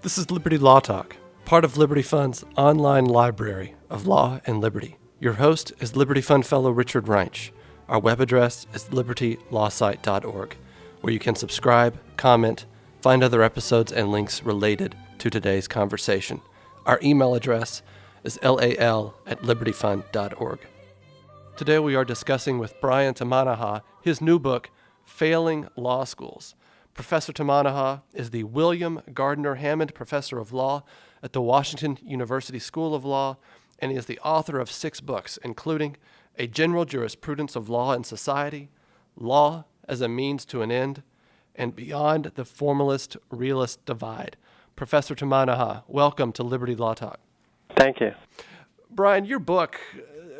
This is Liberty Law Talk, part of Liberty Fund's online library of law and liberty. Your host is Liberty Fund Fellow Richard Reinsch. Our web address is libertylawsite.org, where you can subscribe, comment, find other episodes and links related to today's conversation. Our email address is lal@libertyfund.org. Today we are discussing with Brian Tamanaha his new book, Failing Law Schools. Professor Tamanaha is the William Gardner Hammond Professor of Law at the Washington University School of Law, and he is the author of 6 books, including A General Jurisprudence of Law and Society, Law as a Means to an End, and Beyond the Formalist-Realist Divide. Professor Tamanaha, welcome to Liberty Law Talk. Thank you. Brian, your book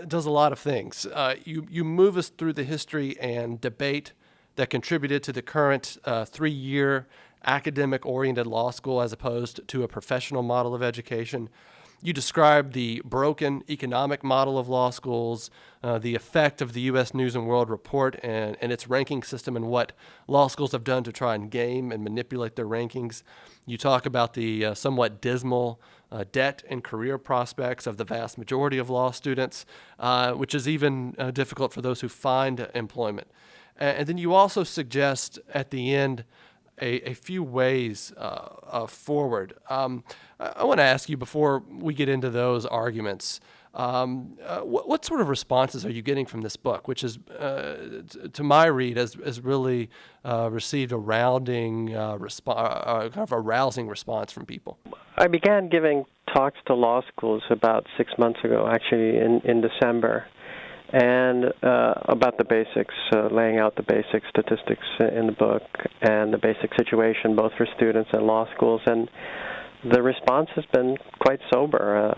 does a lot of things. You move us through the history and debate that contributed to the current 3-year academic-oriented law school as opposed to a professional model of education. You describe the broken economic model of law schools, the effect of the U.S. News and World Report and its ranking system and what law schools have done to try and game and manipulate their rankings. You talk about the somewhat dismal debt and career prospects of the vast majority of law students, which is even difficult for those who find employment. And then you also suggest at the end a few ways forward. I want to ask you, before we get into those arguments, what sort of responses are you getting from this book, which is, to my read, has really received a rousing response from people? I began giving talks to law schools about 6 months ago, actually in December, and about the basics, laying out the basic statistics in the book and the basic situation both for students and law schools. And the response has been quite sober,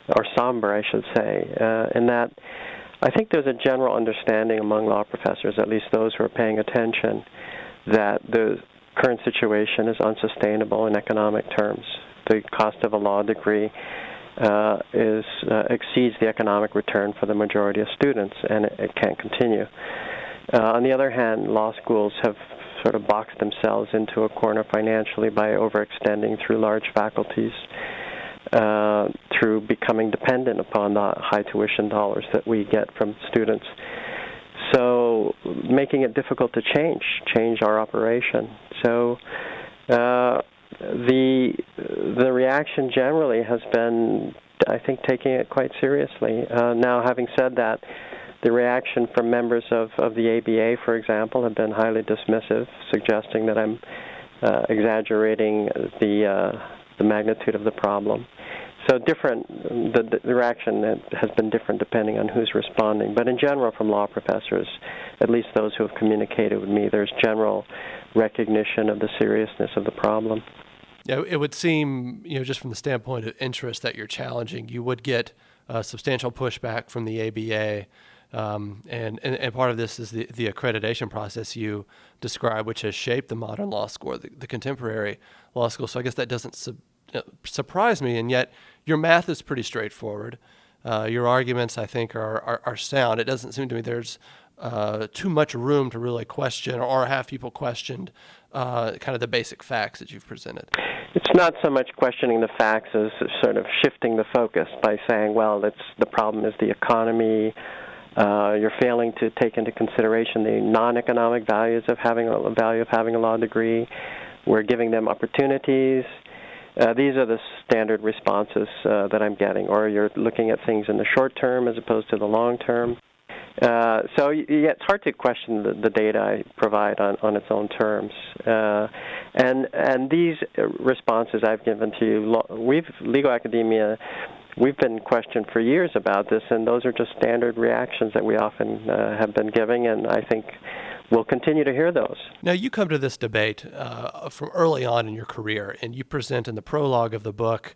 or somber, I should say, in that I think there's a general understanding among law professors, at least those who are paying attention, that the current situation is unsustainable in economic terms. The cost of a law degree exceeds the economic return for the majority of students, and it can't continue. On the other hand, law schools have sort of boxed themselves into a corner financially by overextending through large faculties, through becoming dependent upon the high tuition dollars that we get from students. So making it difficult to change our operation. So the reaction generally has been, I think, taking it quite seriously. Now, having said that, the reaction from members of the ABA, for example, have been highly dismissive, suggesting that I'm exaggerating the magnitude of the problem. So the reaction has been different depending on who's responding. But in general, from law professors, at least those who have communicated with me, there's general recognition of the seriousness of the problem. Yeah, it would seem, just from the standpoint of interest that you're challenging, you would get substantial pushback from the ABA. And part of this is the accreditation process you describe, which has shaped the modern law school, the contemporary law school. So I guess that doesn't surprise me, and yet your math is pretty straightforward. Your arguments, I think, are sound. It doesn't seem to me there's too much room to really question or have people questioned kind of the basic facts that you've presented. It's not so much questioning the facts as sort of shifting the focus by saying, well, the problem is the economy. You're failing to take into consideration the non-economic values of having a law degree. We're giving them opportunities. These are the standard responses that I'm getting. Or you're looking at things in the short term as opposed to the long term. So it's hard to question the data I provide on its own terms. And these responses I've given to you, legal academia, we've been questioned for years about this, and those are just standard reactions that we often have been giving, and I think we'll continue to hear those. Now, you come to this debate from early on in your career, and you present in the prologue of the book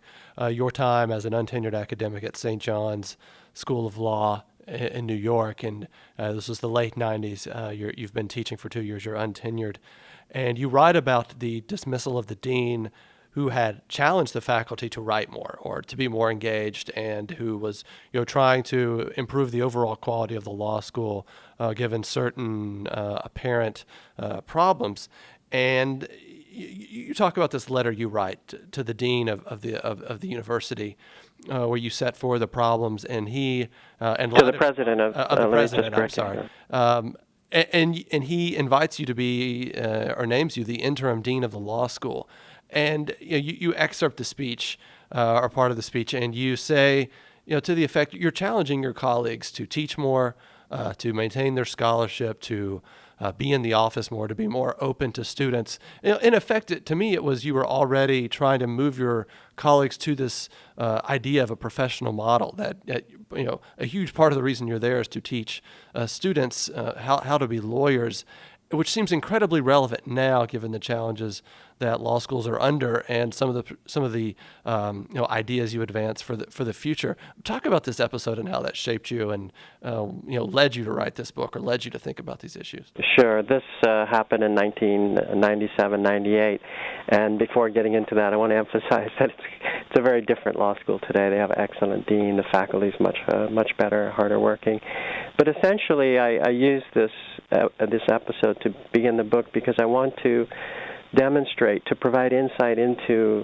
your time as an untenured academic at St. John's School of Law in New York, and this was the late 90s. You've been teaching for 2 years. You're untenured. And you write about the dismissal of the dean who had challenged the faculty to write more or to be more engaged, and who was trying to improve the overall quality of the law school given certain apparent problems. And you talk about this letter you write to the dean of the university, where you set forth the problems, and he and to the president of the let me just president. I'm correct sorry. you. And he invites you to be or names you the interim dean of the law school, and you excerpt the speech or part of the speech, and you say, to the effect, you're challenging your colleagues to teach more, to maintain their scholarship, to be in the office more, to be more open to students. In effect, to me, it was you were already trying to move your colleagues to this idea of a professional model. That a huge part of the reason you're there is to teach students how to be lawyers, which seems incredibly relevant now, given the challenges that law schools are under and some of the ideas you advance for the future. Talk about this episode and how that shaped you and led you to write this book or led you to think about these issues. Sure. This happened in 1997, 98. And before getting into that, I want to emphasize that it's a very different law school today. They have an excellent dean. The faculty is much better, harder working. But essentially, I used this episode to begin the book because I want to demonstrate, to provide insight into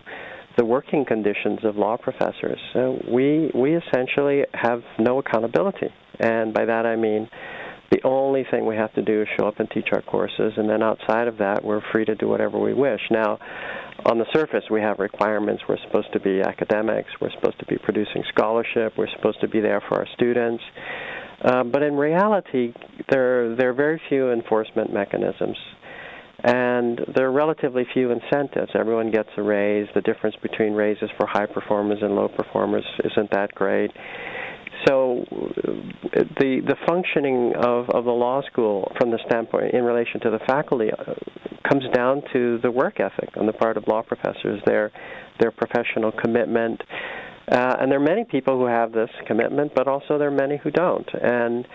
the working conditions of law professors. We essentially have no accountability. And by that I mean the only thing we have to do is show up and teach our courses, and then outside of that, we're free to do whatever we wish. Now, on the surface, we have requirements. We're supposed to be academics. We're supposed to be producing scholarship. We're supposed to be there for our students. But in reality, there are very few enforcement mechanisms. And there are relatively few incentives. Everyone gets a raise. The difference between raises for high performers and low performers isn't that great. So the functioning of the law school from the standpoint in relation to the faculty comes down to the work ethic on the part of law professors, their professional commitment. And there are many people who have this commitment, but also there are many who don't. And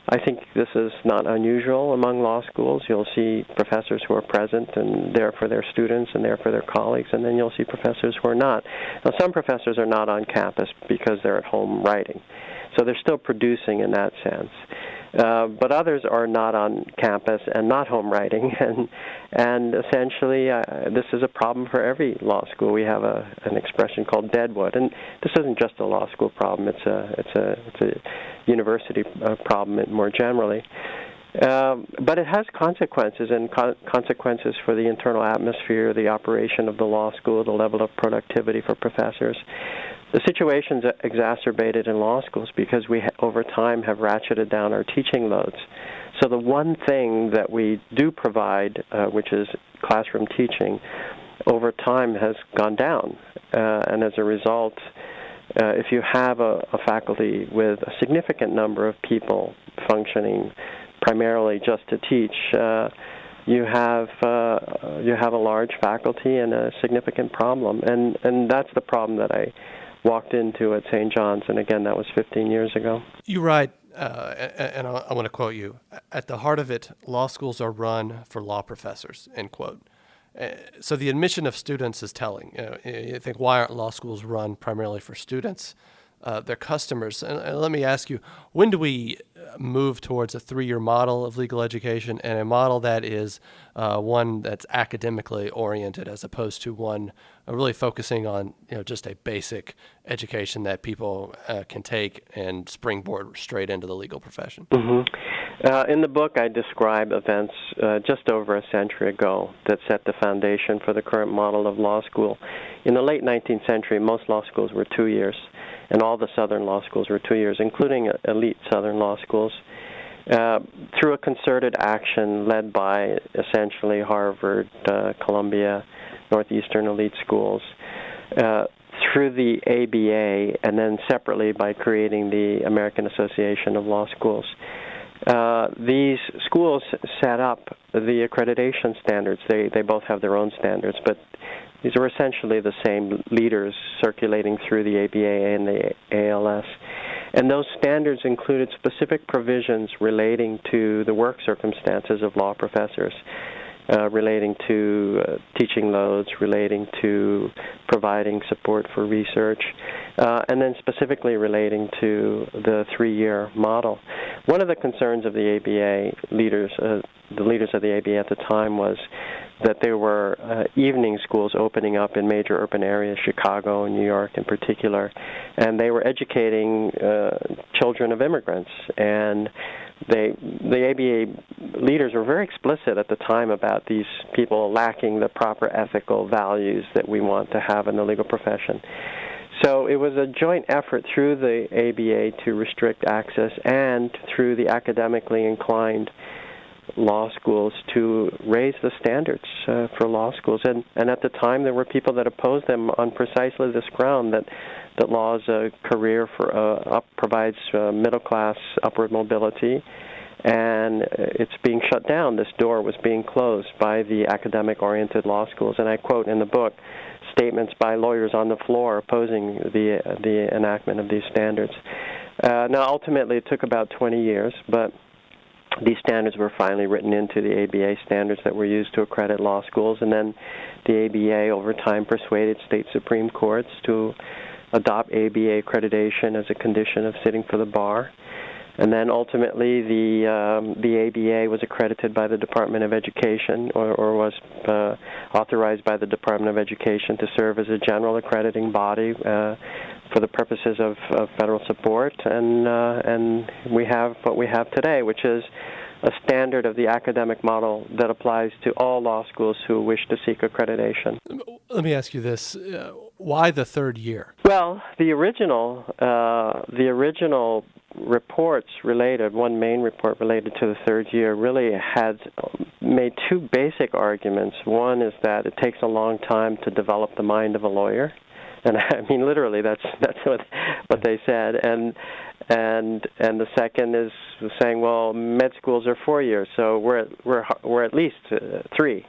I think this is not unusual among law schools. You'll see professors who are present and there for their students and there for their colleagues, and then you'll see professors who are not. Now, some professors are not on campus because they're at home writing, so they're still producing in that sense. But others are not on campus and not home writing, and essentially this is a problem for every law school. We have an expression called deadwood, and this isn't just a law school problem. It's a university problem more generally. But it has consequences, and consequences for the internal atmosphere, the operation of the law school, the level of productivity for professors. The situation's exacerbated in law schools because we, over time, have ratcheted down our teaching loads. So the one thing that we do provide, which is classroom teaching, over time has gone down. And as a result, if you have a faculty with a significant number of people functioning primarily just to teach, you have a large faculty and a significant problem. And that's the problem that I walked into at St. John's, and again, that was 15 years ago. You write, and I want to quote you, "At the heart of it, law schools are run for law professors," end quote. So the admission of students is telling. You think, why aren't law schools run primarily for students, their customers? And let me ask you, when do we move towards a 3-year model of legal education and a model that is one that's academically oriented as opposed to one really focusing on just a basic education that people can take and springboard straight into the legal profession? Mm-hmm. In the book, I describe events just over a century ago that set the foundation for the current model of law school. In the late 19th century, most law schools were 2 years, and all the southern law schools were 2 years, including elite southern law schools. Through a concerted action led by essentially Harvard, Columbia, Northeastern elite schools, through the ABA, and then separately by creating the American Association of Law Schools. These schools set up the accreditation standards. They both have their own standards, but these are essentially the same leaders circulating through the ABA and the ALS. And those standards included specific provisions relating to the work circumstances of law professors, relating to teaching loads, relating to providing support for research, and then specifically relating to the 3-year model. One of the concerns of the ABA leaders, the leaders of the ABA at the time, was that there were evening schools opening up in major urban areas, Chicago and New York in particular, and they were educating children of immigrants. And the ABA leaders were very explicit at the time about these people lacking the proper ethical values that we want to have in the legal profession. So it was a joint effort through the ABA to restrict access and through the academically inclined law schools to raise the standards for law schools. And at the time, there were people that opposed them on precisely this ground, that law is a career provides middle-class upward mobility, and it's being shut down. This door was being closed by the academic-oriented law schools. And I quote in the book statements by lawyers on the floor opposing the enactment of these standards. Now, ultimately, it took about 20 years, but these standards were finally written into the ABA standards that were used to accredit law schools, and then the ABA over time persuaded state supreme courts to adopt ABA accreditation as a condition of sitting for the bar. And then ultimately the ABA was accredited by the Department of Education, or was authorized by the Department of Education to serve as a general accrediting body for the purposes of federal support, and we have what we have today, which is a standard of the academic model that applies to all law schools who wish to seek accreditation. Let me ask you this: why the third year? Well, the original reports related, one main report related to the third year, really had made two basic arguments. One is that it takes a long time to develop the mind of a lawyer. And I mean, literally, that's what they said. And the second is saying, well, med schools are 4 years, so we're at least 3.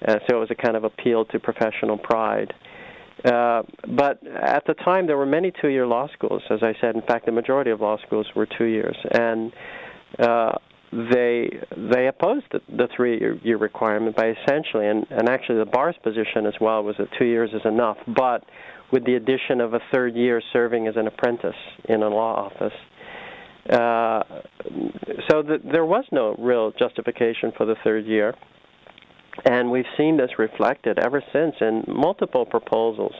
So it was a kind of appeal to professional pride. But at the time, there were many 2-year law schools. As I said, in fact, the majority of law schools were 2 years, and they opposed the 3-year requirement by essentially, and actually the bar's position as well was that 2 years is enough, but with the addition of a third year serving as an apprentice in a law office. So there was no real justification for the third year, and we've seen this reflected ever since in multiple proposals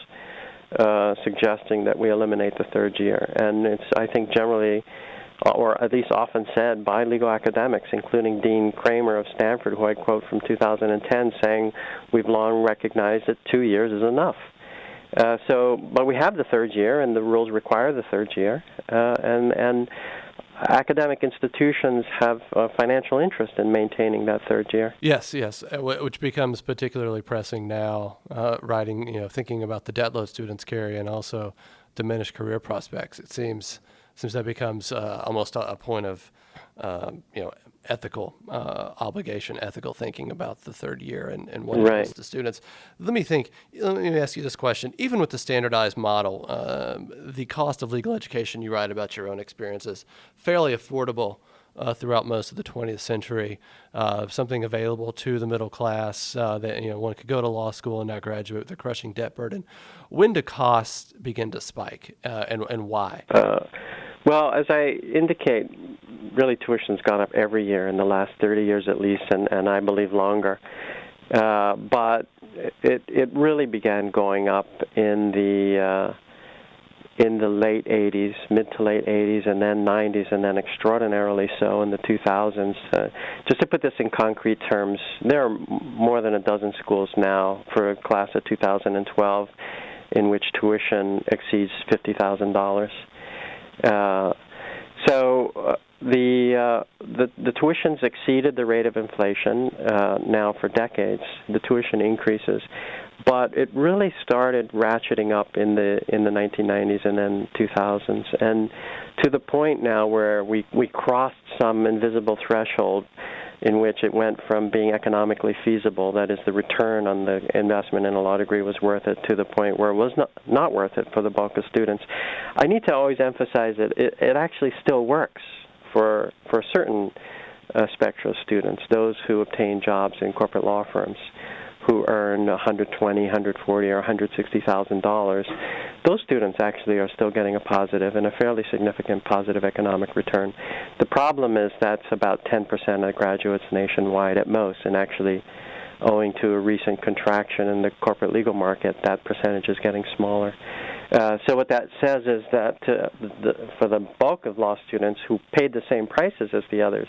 suggesting that we eliminate the third year. And it's, I think, generally, or at least often said by legal academics, including Dean Kramer of Stanford, who I quote from 2010, saying, we've long recognized that 2 years is enough. But we have the third year, and the rules require the third year, and academic institutions have a financial interest in maintaining that third year. Yes, which becomes particularly pressing now, thinking about the debt load students carry and also diminished career prospects. It seems that becomes almost a point of ethical obligation, ethical thinking about the third year and what it means to students. Let me ask you this question. Even with the standardized model, the cost of legal education, you write about your own experiences, fairly affordable throughout most of the 20th century, something available to the middle class that one could go to law school and not graduate with a crushing debt burden. When do costs begin to spike, and why? Well, as I indicate, really tuition's gone up every year in the last 30 years at least, and I believe longer. But it really began going up in the late 80s, mid to late 80s, and then 90s, and then extraordinarily so in the 2000s. Just to put this in concrete terms, there are more than a dozen schools now for a class of 2012 in which tuition exceeds $50,000. So the tuitions exceeded the rate of inflation now for decades. The tuition increases, but it really started ratcheting up in the 1990s and then 2000s, and to the point now where we crossed some invisible threshold in which it went from being economically feasible, that is, the return on the investment in a law degree was worth it, to the point where it was not worth it for the bulk of students. I need to always emphasize that it actually still works for a certain spectrum of students, those who obtain jobs in corporate law firms, who earn $120,000, $140,000, or $160,000. Those students actually are still getting a positive and a fairly significant positive economic return. The problem is that's about 10% of graduates nationwide at most, and actually owing to a recent contraction in the corporate legal market, that percentage is getting smaller. So what that says is that for the bulk of law students who paid the same prices as the others,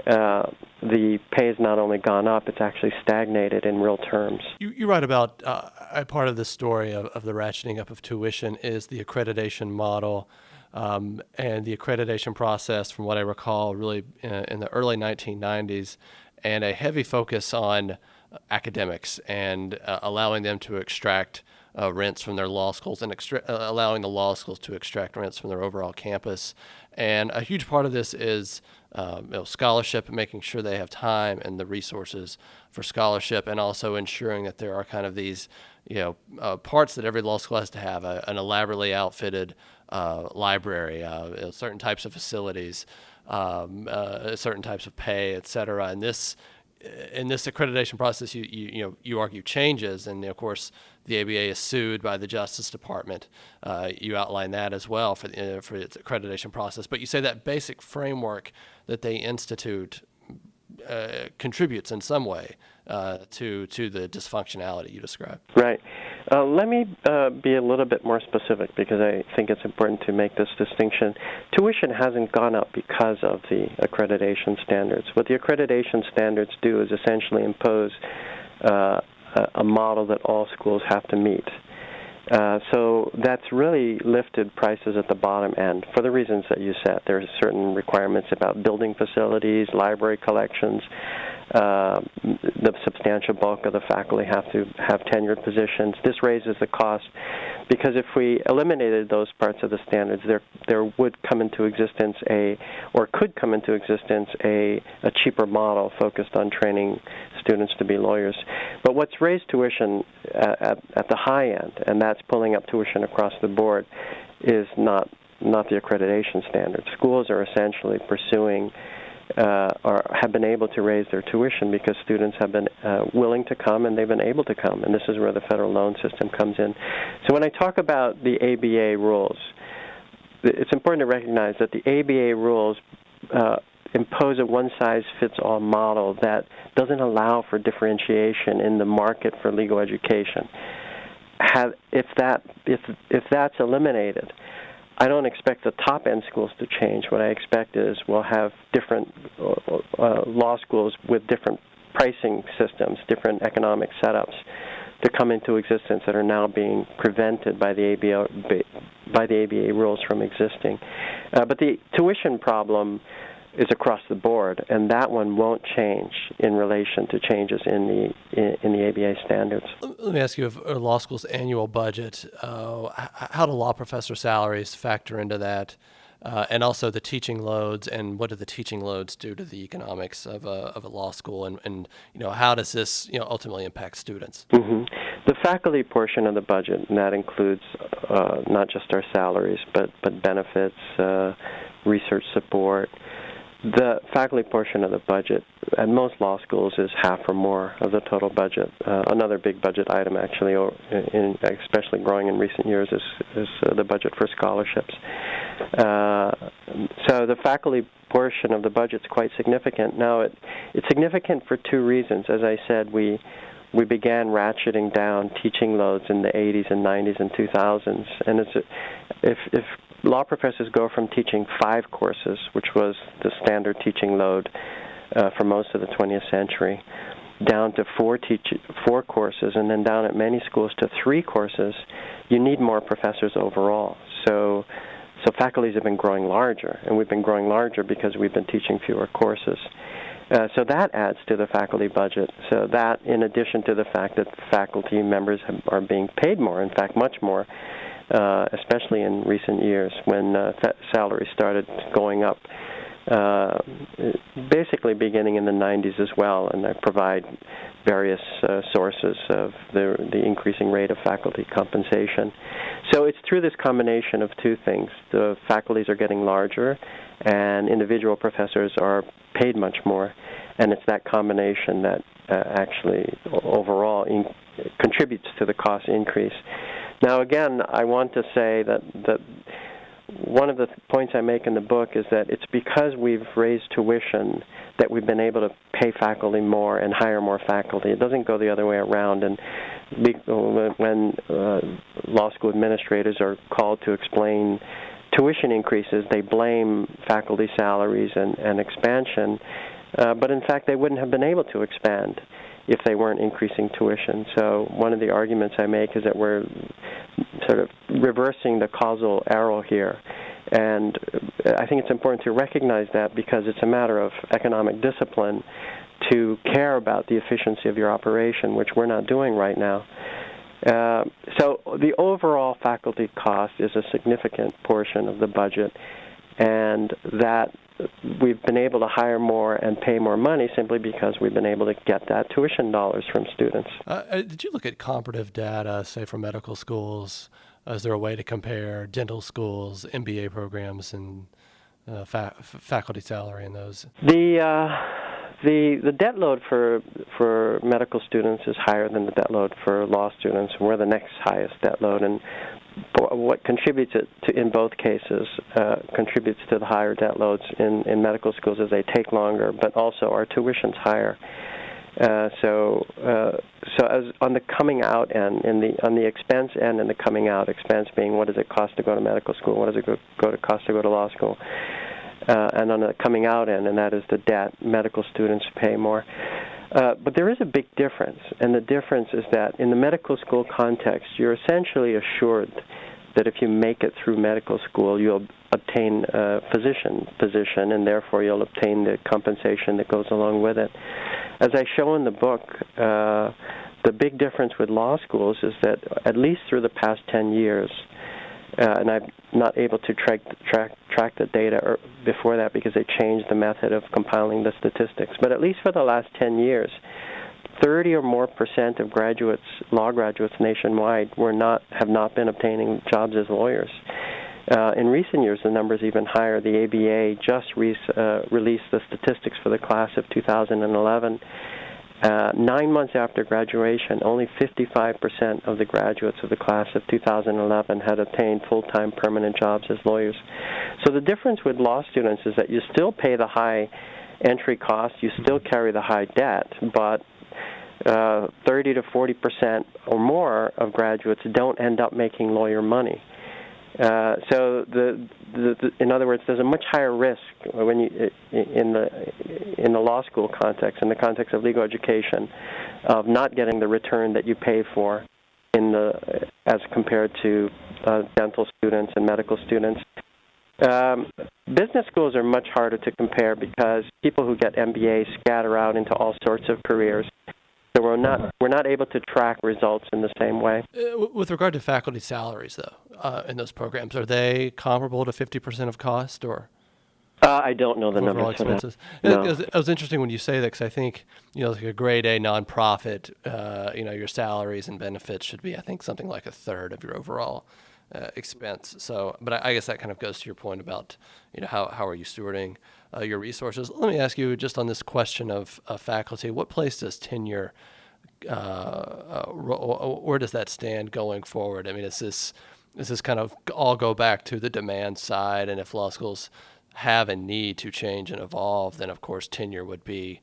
the pay has not only gone up, it's actually stagnated in real terms. You write about a part of the story of the ratcheting up of tuition is the accreditation model, and the accreditation process, from what I recall, really in the early 1990s, and a heavy focus on academics and allowing them to extract rents from their law schools and allowing the law schools to extract rents from their overall campus. And a huge part of this is scholarship, and making sure they have time and the resources for scholarship, and also ensuring that there are kind of these parts that every law school has to have, an elaborately outfitted library, certain types of facilities, certain types of pay, et cetera. And in this accreditation process, you argue changes, and of course the ABA is sued by the Justice Department. You outline that as well for its accreditation process. But you say that basic framework that they institute contributes in some way to the dysfunctionality you described. Right. Let me be a little bit more specific, because I think it's important to make this distinction. Tuition hasn't gone up because of the accreditation standards. What the accreditation standards do is essentially impose a model that all schools have to meet. So that's really lifted prices at the bottom end for the reasons that you said. There are certain requirements about building facilities, library collections. The substantial bulk of the faculty have to have tenured positions. This raises the cost, because if we eliminated those parts of the standards, there would come into existence could come into existence a cheaper model focused on training students to be lawyers. But what's raised tuition at the high end, and that's pulling up tuition across the board, is not the accreditation standards. Schools are essentially pursuing or have been able to raise their tuition because students have been willing to come, and they've been able to come, and this is where the federal loan system comes in. So when I talk about the ABA rules, it's important to recognize that the ABA rules impose a one-size-fits-all model that doesn't allow for differentiation in the market for legal education. If that's eliminated, I don't expect the top-end schools to change. What I expect is we'll have different law schools with different pricing systems, different economic setups to come into existence that are now being prevented by the ABA rules from existing. But the tuition problem is across the board, and that one won't change in relation to changes in the ABA standards. Let me ask you, a law school's annual budget, how do law professor salaries factor into that, and also the teaching loads, and what do the teaching loads do to the economics of a law school, and how does this ultimately impact students? Mm-hmm. The faculty portion of the budget, and that includes not just our salaries, but benefits, research support. The faculty portion of the budget at most law schools is half or more of the total budget. Another big budget item, actually, especially growing in recent years, is the budget for scholarships. So the faculty portion of the budget is quite significant. Now, it's significant for two reasons. As I said, we began ratcheting down teaching loads in the 80s and 90s and 2000s, and if law professors go from teaching 5 courses, which was the standard teaching load for most of the 20th century, down to 4 courses, and then down at many schools to 3 courses, you need more professors overall. So faculties have been growing larger, and we've been growing larger because we've been teaching fewer courses. So that adds to the faculty budget. So that, in addition to the fact that faculty members are being paid more, in fact much more, especially in recent years when salaries started going up, basically beginning in the 90s as well, and I provide various sources of the increasing rate of faculty compensation. So it's through this combination of two things. The faculties are getting larger, and individual professors are paid much more, and it's that combination that actually overall contributes to the cost increase. Now, again, I want to say that one of the points I make in the book is that it's because we've raised tuition that we've been able to pay faculty more and hire more faculty. It doesn't go the other way around. And when law school administrators are called to explain tuition increases, they blame faculty salaries and expansion. But in fact, they wouldn't have been able to expand if they weren't increasing tuition. So one of the arguments I make is that we're sort of reversing the causal arrow here. And I think it's important to recognize that, because it's a matter of economic discipline to care about the efficiency of your operation, which we're not doing right now. So the overall faculty cost is a significant portion of the budget, and that we've been able to hire more and pay more money simply because we've been able to get that tuition dollars from students. Did you look at comparative data, say, for medical schools? Is there a way to compare dental schools, MBA programs, and faculty salary in those? The debt load for medical students is higher than the debt load for law students. We're the next highest debt load, and what contributes in both cases contributes to the higher debt loads in medical schools is they take longer, but also our tuition's higher. So as on the coming out end, on the expense end and the coming out, expense being what does it cost to go to medical school, what does it cost to go to law school, and on the coming out end, and that is the debt, medical students pay more. But there is a big difference, and the difference is that in the medical school context, you're essentially assured that if you make it through medical school, you'll obtain a physician position, and therefore you'll obtain the compensation that goes along with it. As I show in the book, the big difference with law schools is that at least through the past 10 years, and I'm not able to track the data before that because they changed the method of compiling the statistics, but at least for the last 10 years, 30 or more % of law graduates nationwide have not been obtaining jobs as lawyers. In recent years, the number is even higher. The ABA just released the statistics for the class of 2011. 9 months after graduation, only 55% of the graduates of the class of 2011 had obtained full-time permanent jobs as lawyers. So the difference with law students is that you still pay the high entry cost, you still carry the high debt, but 30 to 40% or more of graduates don't end up making lawyer money. So in other words, there's a much higher risk when in the law school context, in the context of legal education, of not getting the return that you pay for as compared to dental students and medical students. Business schools are much harder to compare because people who get MBAs scatter out into all sorts of careers. So we're not able to track results in the same way. With regard to faculty salaries, though, in those programs, are they comparable to 50% of cost, or? I don't know the overall numbers for expenses. that. No. It was interesting when you say that, because I think like a grade A nonprofit, your salaries and benefits should be, I think, something like a third of your overall expense. So, but I guess that kind of goes to your point about how are you stewarding your resources. Let me ask you, just on this question of faculty, what place does tenure, where does that stand going forward? I mean, is this kind of all go back to the demand side, and if law schools have a need to change and evolve, then of course tenure would be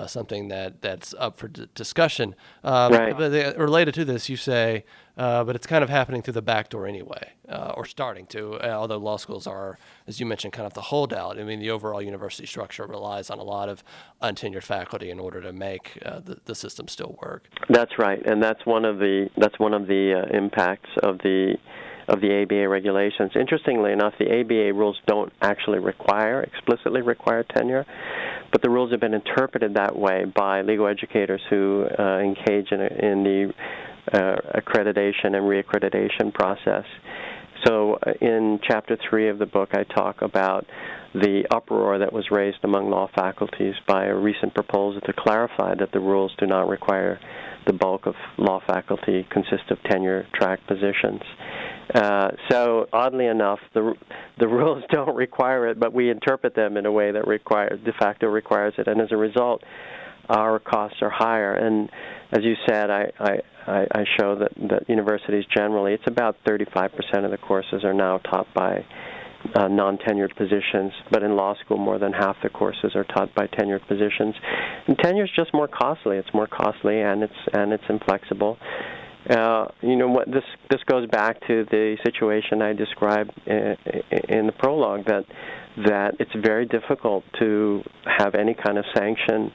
something that's up for discussion. Right. But related to this, you say, but it's kind of happening through the back door anyway, or starting to, although law schools are, as you mentioned, kind of the holdout. I mean, the overall university structure relies on a lot of untenured faculty in order to make the system still work. That's right, and that's one of the impacts of the ABA regulations. Interestingly enough, the ABA rules don't actually explicitly require tenure, but the rules have been interpreted that way by legal educators who engage in the accreditation and reaccreditation process. So in Chapter 3 of the book, I talk about the uproar that was raised among law faculties by a recent proposal to clarify that the rules do not require the bulk of law faculty consist of tenure-track positions. So oddly enough, the rules don't require it, but we interpret them in a way that de facto requires it, and as a result, our costs are higher. And as you said, I show that universities generally, it's about 35% of the courses are now taught by non-tenured positions, but in law school more than half the courses are taught by tenured positions. And tenure is just more costly. It's more costly, and it's inflexible. What this goes back to the situation I described in the prologue, that it's very difficult to have any kind of sanction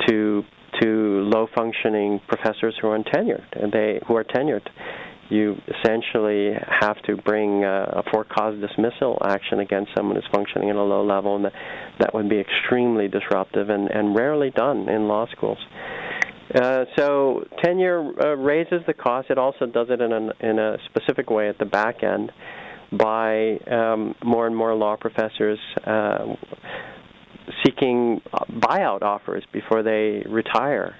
to low-functioning professors who are tenured. You essentially have to bring a for-cause dismissal action against someone who's functioning at a low level, and that would be extremely disruptive and rarely done in law schools. So tenure raises the cost. It also does it in a specific way at the back end by more and more law professors seeking buyout offers before they retire,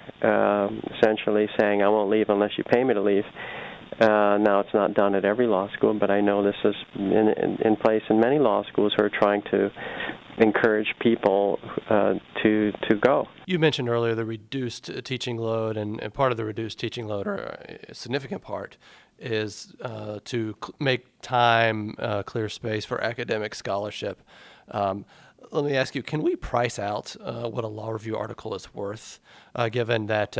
essentially saying, I won't leave unless you pay me to leave. Now, it's not done at every law school, but I know this is in place in many law schools who are trying to encourage people to go. You mentioned earlier the reduced teaching load, and part of the reduced teaching load, or a significant part, is to make time, clear space for academic scholarship. Let me ask you, can we price out what a law review article is worth, given that,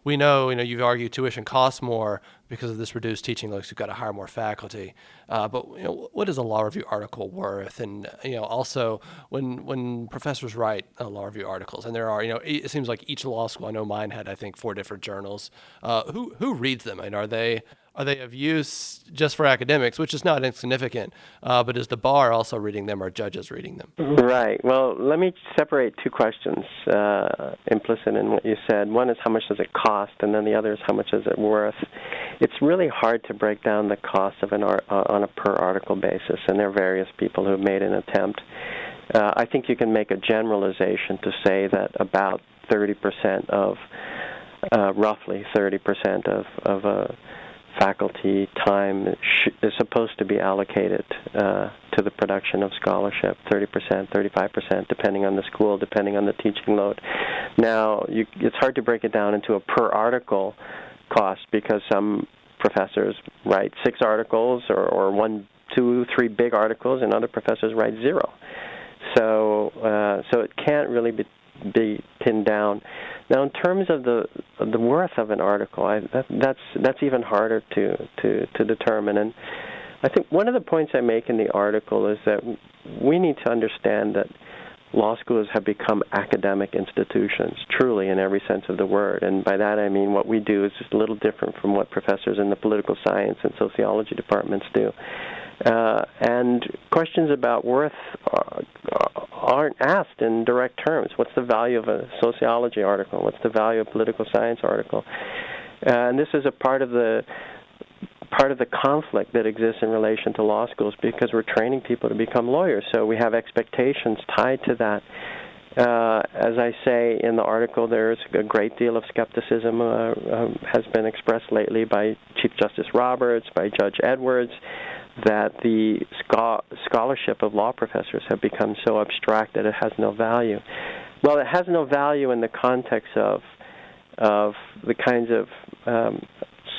we know, you've argued tuition costs more because of this reduced teaching load, so you've got to hire more faculty. But what is a law review article worth? And, also, when professors write law review articles, and there are, it seems like each law school, I know mine had, I think, 4 different journals. Who reads them? And are they of use just for academics, which is not insignificant, but is the bar also reading them, or judges reading them? Right. Well, let me separate 2 questions implicit in what you said. One is how much does it cost, and then the other is how much is it worth. It's really hard to break down the cost of on a per-article basis, and there are various people who have made an attempt. I think you can make a generalization to say that about 30% of, roughly 30% of faculty time is supposed to be allocated to the production of scholarship, 30%, 35%, depending on the school, depending on the teaching load. Now, it's hard to break it down into a per-article cost because some professors write 6 articles or 1, 2, 3 big articles, and other professors write 0. So it can't really be pinned down. Now, in terms of the worth of an article, that's even harder to determine. And I think one of the points I make in the article is that we need to understand that law schools have become academic institutions, truly in every sense of the word. And by that I mean what we do is just a little different from what professors in the political science and sociology departments do. And questions about worth aren't asked in direct terms. What's the value of a sociology article? What's the value of a political science article? And this is a part of the conflict that exists in relation to law schools because we're training people to become lawyers. So we have expectations tied to that. As I say in the article, there's a great deal of skepticism has been expressed lately by Chief Justice Roberts, by Judge Edwards, that the scholarship of law professors have become so abstract that it has no value. Well, it has no value in the context of the kinds of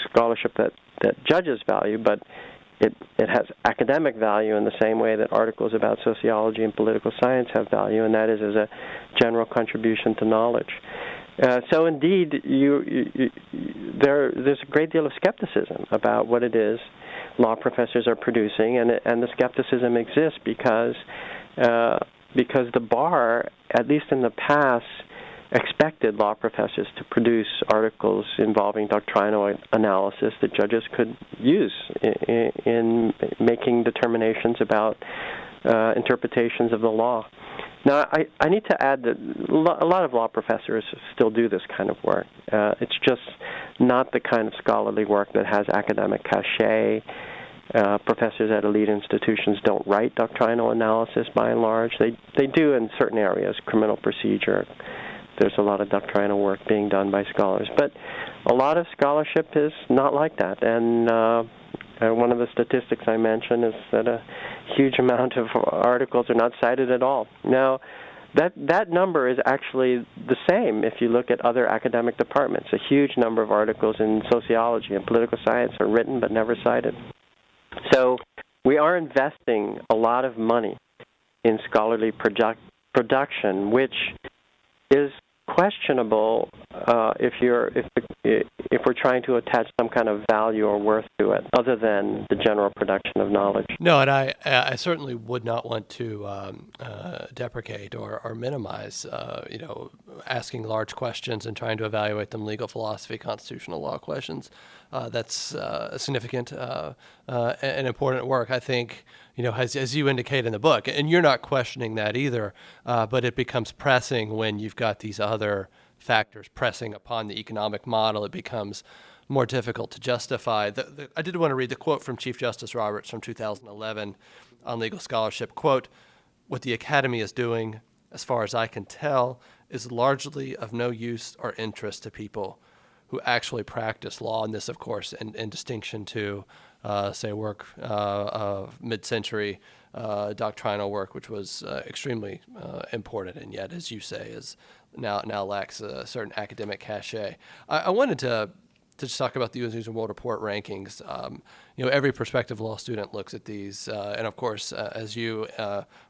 scholarship that judges value, but it has academic value in the same way that articles about sociology and political science have value, and that is as a general contribution to knowledge. So indeed, there's a great deal of skepticism about what it is law professors are producing, and the skepticism exists because the bar, at least in the past, expected law professors to produce articles involving doctrinal analysis that judges could use in making determinations about interpretations of the law. Now, I need to add that a lot of law professors still do this kind of work. It's just not the kind of scholarly work that has academic cachet. Professors at elite institutions don't write doctrinal analysis by and large. They do in certain areas, criminal procedure. There's a lot of doctrinal work being done by scholars. But a lot of scholarship is not like that. And one of the statistics I mentioned is that a huge amount of articles are not cited at all. Now, that number is actually the same if you look at other academic departments. A huge number of articles in sociology and political science are written but never cited. So we are investing a lot of money in scholarly production, which is questionable if we're trying to attach some kind of value or worth to it, other than the general production of knowledge. No, and I certainly would not want to deprecate or minimize, asking large questions and trying to evaluate them, legal philosophy, constitutional law questions. That's significant and important work. I think, as you indicate in the book, and you're not questioning that either, but it becomes pressing when you've got these other factors pressing upon the economic model. It becomes more difficult to justify. I did want to read the quote from Chief Justice Roberts from 2011 on legal scholarship. Quote, "What the Academy is doing, as far as I can tell, is largely of no use or interest to people who actually practice law." And this, of course, in distinction to, say, work of mid-century doctrinal work, which was extremely important, and yet, as you say, is now lacks a certain academic cachet. I wanted to just talk about the U.S. News and World Report rankings. Every prospective law student looks at these, and of course, as you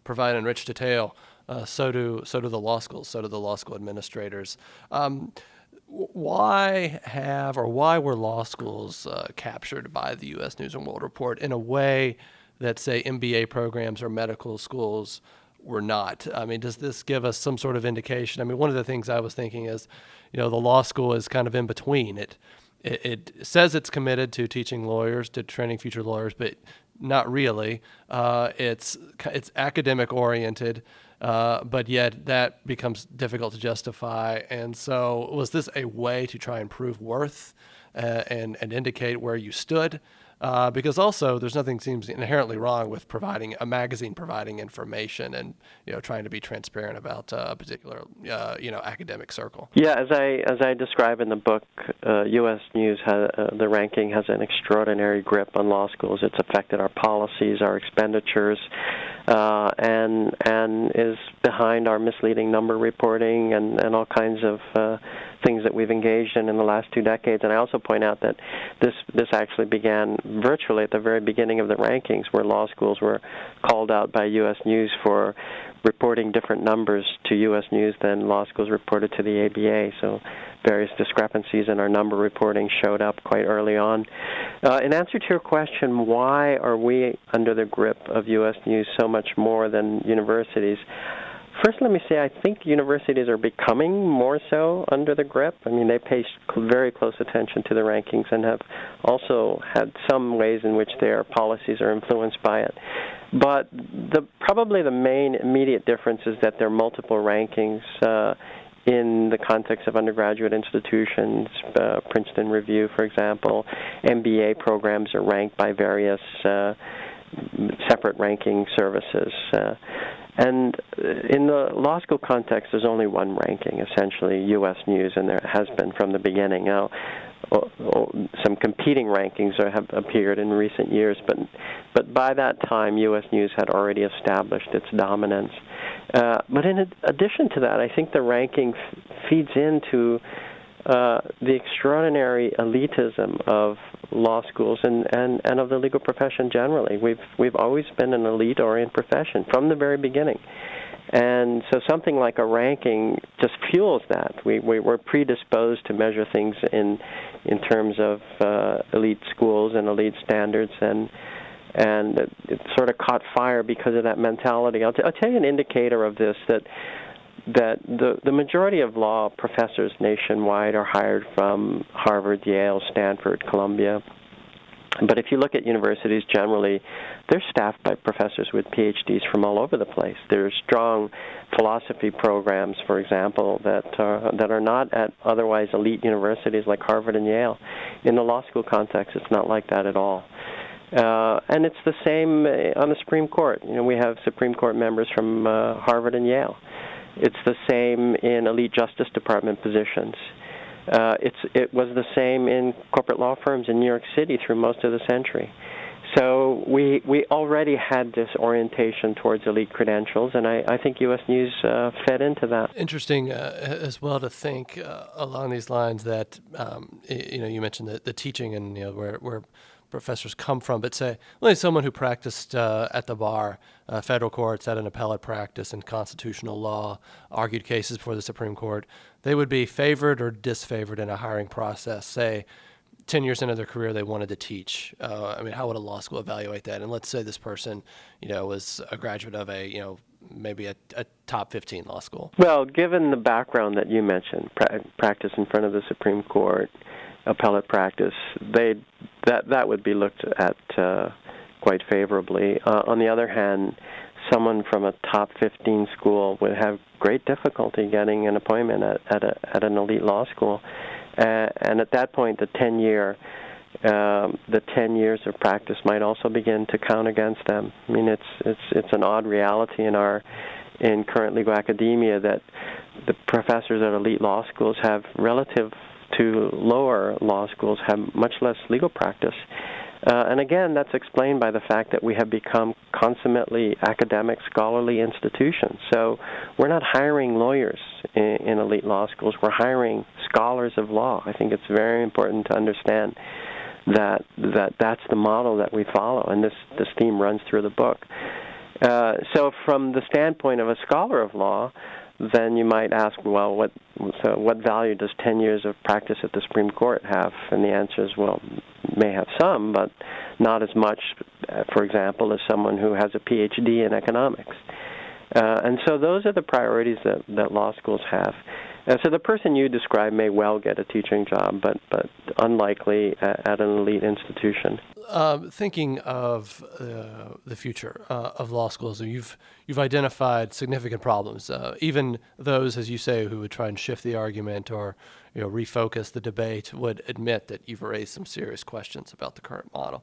provide in rich detail, so do the law schools, so do the law school administrators. Why were law schools captured by the U.S. News and World Report in a way that, say, MBA programs or medical schools were not? I mean, does this give us some sort of indication? I mean, one of the things I was thinking is, the law school is kind of in between. It says it's committed to teaching lawyers, to training future lawyers, but not really. It's academic oriented, but yet that becomes difficult to justify. And so, was this a way to try and prove worth and indicate where you stood? Because also, there's nothing seems inherently wrong with providing a magazine, providing information, and trying to be transparent about a particular academic circle. Yeah, as I describe in the book, U.S. News the ranking has an extraordinary grip on law schools. It's affected our policies, our expenditures, and is behind our misleading number reporting and all kinds of things that we've engaged in the last 2 decades. And I also point out that this actually began virtually at the very beginning of the rankings, where law schools were called out by U.S. News for reporting different numbers to U.S. News than law schools reported to the ABA. So various discrepancies in our number reporting showed up quite early on. In answer to your question, why are we under the grip of U.S. News so much more than universities? First, let me say I think universities are becoming more so under the grip. I mean, they pay very close attention to the rankings and have also had some ways in which their policies are influenced by it. But probably the main immediate difference is that there are multiple rankings in the context of undergraduate institutions. Princeton Review, for example. MBA programs are ranked by various separate ranking services. And in the law school context, there's only one ranking, essentially U.S. News, and there has been from the beginning. Now, some competing rankings have appeared in recent years, but by that time, U.S. News had already established its dominance. But in addition to that, I think the ranking feeds into the extraordinary elitism of law schools and of the legal profession generally. We've always been an elite-oriented profession from the very beginning. And so something like a ranking just fuels that. We're predisposed to measure things in terms of elite schools and elite standards, and it sort of caught fire because of that mentality. I'll tell you an indicator of this, that the majority of law professors nationwide are hired from Harvard, Yale, Stanford, Columbia. But if you look at universities generally, they're staffed by professors with PhDs from all over the place. There's strong philosophy programs, for example, that are not at otherwise elite universities like Harvard and Yale. In the law school context, it's not like that at all. And it's the same on the Supreme Court. We have Supreme Court members from Harvard and Yale. It's the same in elite Justice Department positions. It was the same in corporate law firms in New York City through most of the century. So we already had this orientation towards elite credentials, and I think U.S. News fed into that. Interesting as well to think along these lines that you mentioned the teaching, and where professors come from, but say, only someone who practiced at the bar, federal courts, had an appellate practice in constitutional law, argued cases before the Supreme Court, they would be favored or disfavored in a hiring process. Say, 10 years into their career, they wanted to teach. How would a law school evaluate that? And let's say this person, was a graduate of maybe a top 15 law school. Well, given the background that you mentioned, practice in front of the Supreme Court, appellate practice, that would be looked at quite favorably. On the other hand, someone from a top 15 school would have great difficulty getting an appointment at an elite law school. And at that point, the 10 years of practice might also begin to count against them. I mean, it's an odd reality in current legal academia that the professors at elite law schools have, relative to lower law schools, have much less legal practice. And again, that's explained by the fact that we have become consummately academic, scholarly institutions. So we're not hiring lawyers in elite law schools. We're hiring scholars of law. I think it's very important to understand that's the model that we follow, and this theme runs through the book. So from the standpoint of a scholar of law, then you might ask, well, what value does 10 years of practice at the Supreme Court have? And the answer is, well, may have some, but not as much, for example, as someone who has a PhD in economics. And so those are the priorities that law schools have. So the person you described may well get a teaching job, but unlikely at an elite institution. Thinking of the future of law schools, you've identified significant problems, even those, as you say, who would try and shift the argument or refocus the debate would admit that you've raised some serious questions about the current model.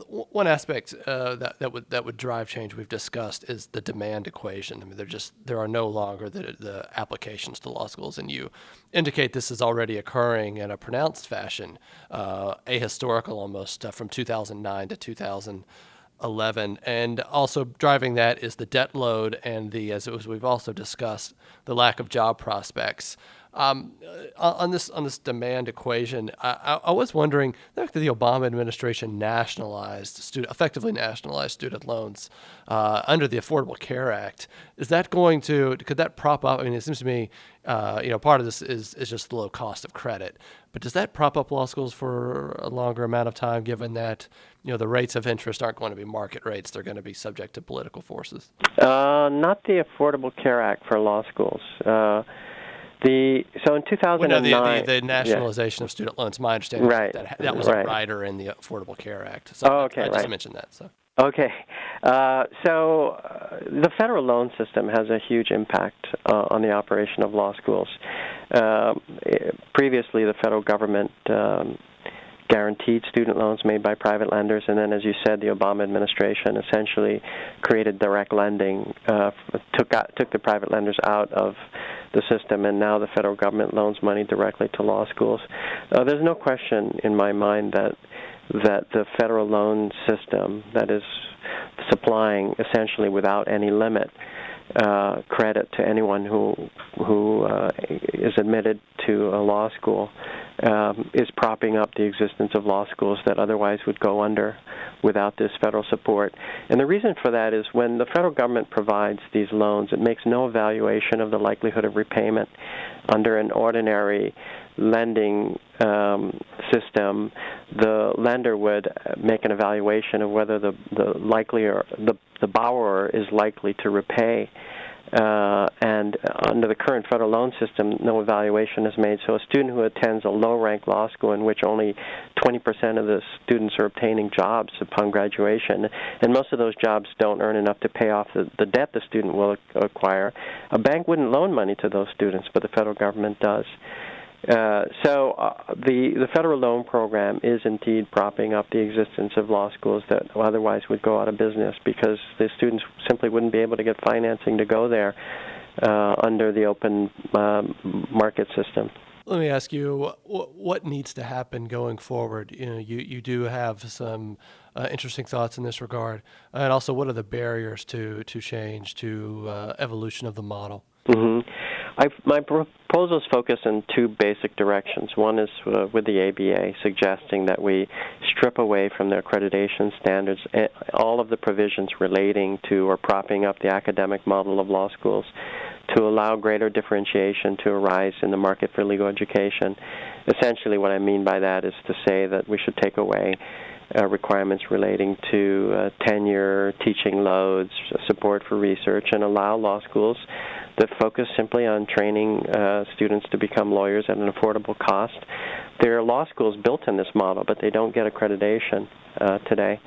One aspect that would drive change we've discussed is the demand equation. I mean, there are no longer the applications to law schools, and you indicate this is already occurring in a pronounced fashion, ahistorical almost, from 2009 to 2011, and also driving that is the debt load and as we've also discussed, the lack of job prospects. On this demand equation, I was wondering, the fact that the Obama administration effectively nationalized student loans under the Affordable Care Act, could that prop up? I mean, it seems to me, part of this is just the low cost of credit, but does that prop up law schools for a longer amount of time, given that the rates of interest aren't going to be market rates; they're going to be subject to political forces? Not the Affordable Care Act for law schools. So in 2009, the nationalization of student loans. My understanding is that was a rider in the Affordable Care Act. So I just mentioned that. So. Okay. So the federal loan system has a huge impact on the operation of law schools. Previously, the federal government guaranteed student loans made by private lenders, and then, as you said, the Obama administration essentially created direct lending, took the private lenders out of the system, and now the federal government loans money directly to law schools. There's no question in my mind that the federal loan system that is supplying essentially without any limit credit to anyone who is admitted to a law school is propping up the existence of law schools that otherwise would go under without this federal support. And the reason for that is when the federal government provides these loans, it makes no evaluation of the likelihood of repayment. Under an ordinary lending system, the lender would make an evaluation of whether the borrower is likely to repay. And under the current federal loan system, no evaluation is made. So a student who attends a low-ranked law school in which only 20% of the students are obtaining jobs upon graduation, and most of those jobs don't earn enough to pay off the debt the student will acquire, a bank wouldn't loan money to those students, but the federal government does. So the federal loan program is indeed propping up the existence of law schools that otherwise would go out of business because the students simply wouldn't be able to get financing to go there under the open market system. Let me ask you, what needs to happen going forward? You do have some interesting thoughts in this regard, and also what are the barriers to change, to evolution of the model? Mm-hmm. My proposals focus in two basic directions. One is with the ABA, suggesting that we strip away from their accreditation standards all of the provisions relating to or propping up the academic model of law schools to allow greater differentiation to arise in the market for legal education. Essentially, what I mean by that is to say that we should take away requirements relating to tenure, teaching loads, support for research, and allow law schools that focus simply on training students to become lawyers at an affordable cost. There are law schools built in this model, but they don't get accreditation today.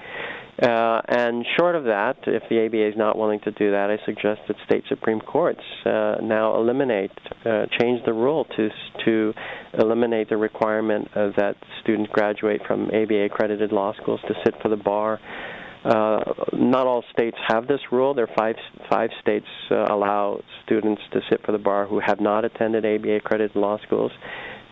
And short of that, if the ABA is not willing to do that, I suggest that state Supreme Courts now change the rule to eliminate the requirement that students graduate from ABA-accredited law schools to sit for the bar. Not all states have this rule. There are five states allow students to sit for the bar who have not attended ABA-accredited law schools.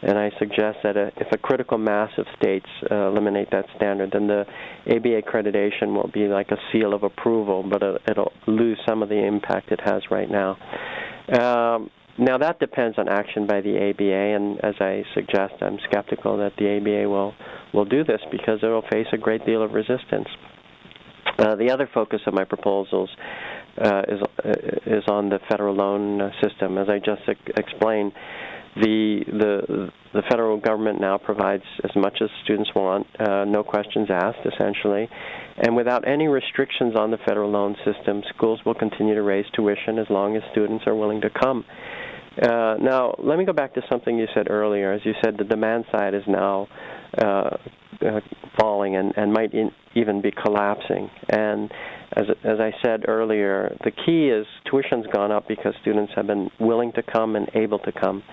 And I suggest that if a critical mass of states eliminate that standard, then the ABA accreditation will be like a seal of approval, but it'll lose some of the impact it has right now. Now, that depends on action by the ABA, and as I suggest, I'm skeptical that the ABA will do this because it will face a great deal of resistance. The other focus of my proposals is on the federal loan system. As I just explained, the federal government now provides as much as students want, no questions asked, essentially. And without any restrictions on the federal loan system, schools will continue to raise tuition as long as students are willing to come. Now, let me go back to something you said earlier. As you said, the demand side is now falling and might even be collapsing. And as I said earlier, the key is tuition's gone up because students have been willing to come and able to come.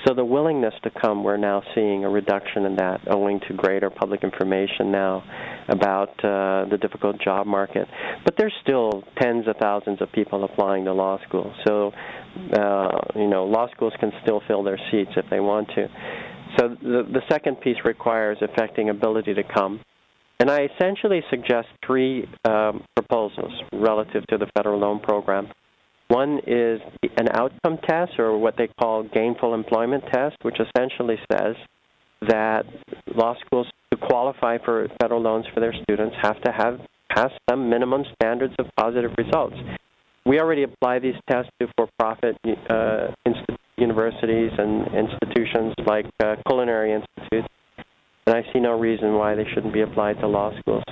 So the willingness to come, we're now seeing a reduction in that owing to greater public information now about the difficult job market. But there's still tens of thousands of people applying to law school. So, law schools can still fill their seats if they want to. So the second piece requires affecting ability to come. And I essentially suggest three proposals relative to the federal loan program. One is an outcome test, or what they call gainful employment test, which essentially says that law schools, to qualify for federal loans for their students, have to have passed some minimum standards of positive results. We already apply these tests to for-profit universities and institutions like culinary institutes, and I see no reason why they shouldn't be applied to law schools.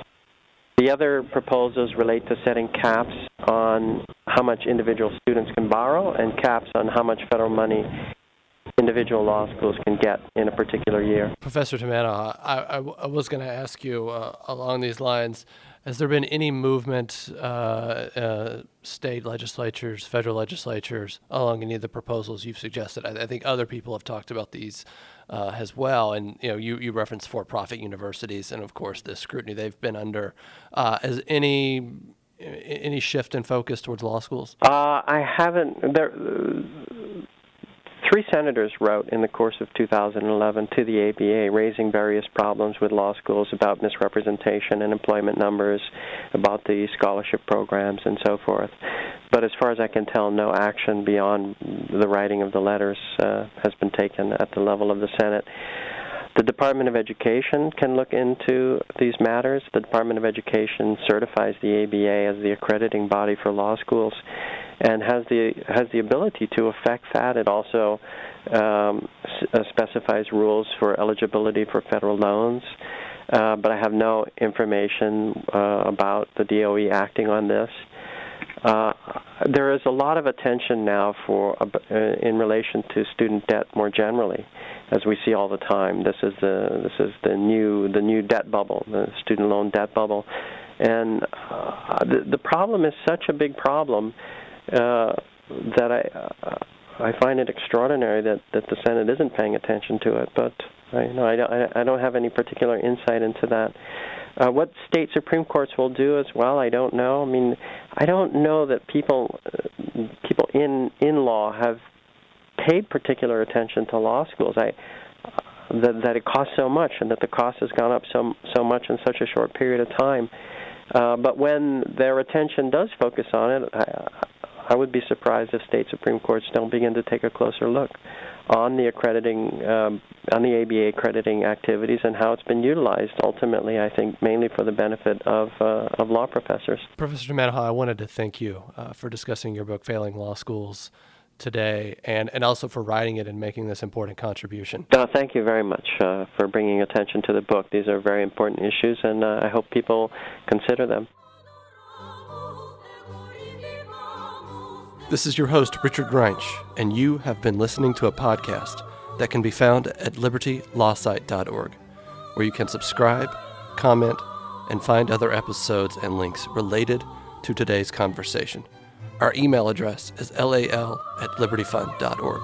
The other proposals relate to setting caps on how much individual students can borrow and caps on how much federal money individual law schools can get in a particular year. Professor Tamanaha, I was going to ask you along these lines, has there been any movement, state legislatures, federal legislatures, along any of the proposals you've suggested? I think other people have talked about these as well, and you referenced for-profit universities, and of course the scrutiny they've been under. Has any shift in focus towards law schools? I haven't. Three senators wrote in the course of 2011 to the ABA raising various problems with law schools about misrepresentation and employment numbers, about the scholarship programs and so forth. But as far as I can tell, no action beyond the writing of the letters has been taken at the level of the Senate. The Department of Education can look into these matters. The Department of Education certifies the ABA as the accrediting body for law schools and has the ability to affect that. It also specifies rules for eligibility for federal loans, but I have no information about the DOE acting on this. There is a lot of attention now in relation to student debt more generally, as we see all the time. This is the new debt bubble, the student loan debt bubble, and the problem is such a big problem that I find it extraordinary that the Senate isn't paying attention to it. But I don't have any particular insight into that. What state Supreme Courts will do as well, I don't know. I mean, I don't know that people in law have paid particular attention to law schools. That it costs so much, and that the cost has gone up so much in such a short period of time. But when their attention does focus on it, I would be surprised if state Supreme Courts don't begin to take a closer look on the accrediting, on the ABA accrediting activities and how it's been utilized. Ultimately, I think mainly for the benefit of law professors. Professor Tamanaha, I wanted to thank you for discussing your book, Failing Law Schools, today, and also for writing it and making this important contribution. Thank you very much for bringing attention to the book. These are very important issues, and I hope people consider them. This is your host, Richard Reinsch, and you have been listening to a podcast that can be found at libertylawsite.org, where you can subscribe, comment, and find other episodes and links related to today's conversation. Our email address is lal@libertyfund.org.